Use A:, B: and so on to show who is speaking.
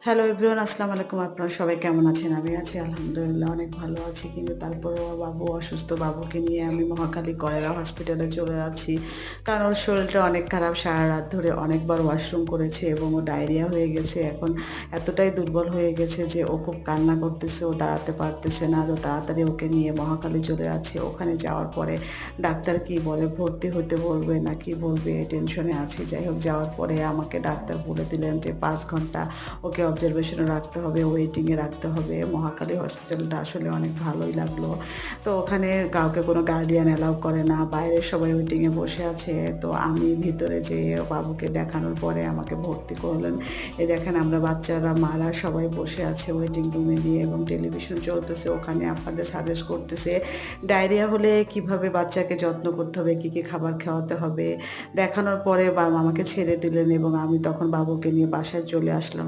A: Hello everyone, আসসালামু আলাইকুম। আপনারা সবাই কেমন আছেন? আমি আছি আলহামদুলিল্লাহ অনেক ভালো আছি। কিন্তু তারপরেও বাবু অসুস্থ, বাবুকে নিয়ে আমি মহাখালী কলেরা হসপিটালে চলে যাচ্ছি। কারণ ওর শরীরটা অনেক খারাপ। সারারাত ধরে অনেকবার ওয়াশরুম করেছে এবং ও ডায়রিয়া হয়ে গেছে। এখন এতটাই দুর্বল হয়ে গেছে যে ও খুব কান্না করতেছে, ও দাঁড়াতে পারতেছে না। তো তাড়াতাড়ি ওকে নিয়ে মহাখালী চলে যাচ্ছি। ওখানে যাওয়ার পরে ডাক্তার কি বলে, ভর্তি হতে বলবে না কি বলবে, টেনশনে আছি। যাই হোক, যাওয়ার পরে আমাকে ডাক্তার বলে দিলেন যে ৫ ঘন্টা ওকে অবজারভেশনে রাখতে হবে, ওয়েটিংয়ে রাখতে হবে। মহাখালী হসপিটালটা আসলে অনেক ভালোই লাগলো। তো ওখানে কাউকে কোনো গার্ডিয়ান অ্যালাউ করে না। বাইরে সবাই ওয়েটিংয়ে বসে আছে। তো আমি ভিতরে যেয়ে বাবুকে দেখানোর পরে আমাকে ভর্তি করলেন। এই দেখেন, আমরা বাচ্চারা, মারা সবাই বসে আছে ওয়েটিং রুমে দিয়ে এবং টেলিভিশন চলতেছে। ওখানে আপনাদের সাজেস্ট করতেছে ডায়রিয়া হলে কিভাবে বাচ্চাকে যত্ন করতে হবে, কী, কী খাবার খাওয়াতে হবে। দেখানোর পরে আমাকে ছেড়ে দিলেন এবং আমি তখন বাবুকে নিয়ে বাসায় চলে আসলাম।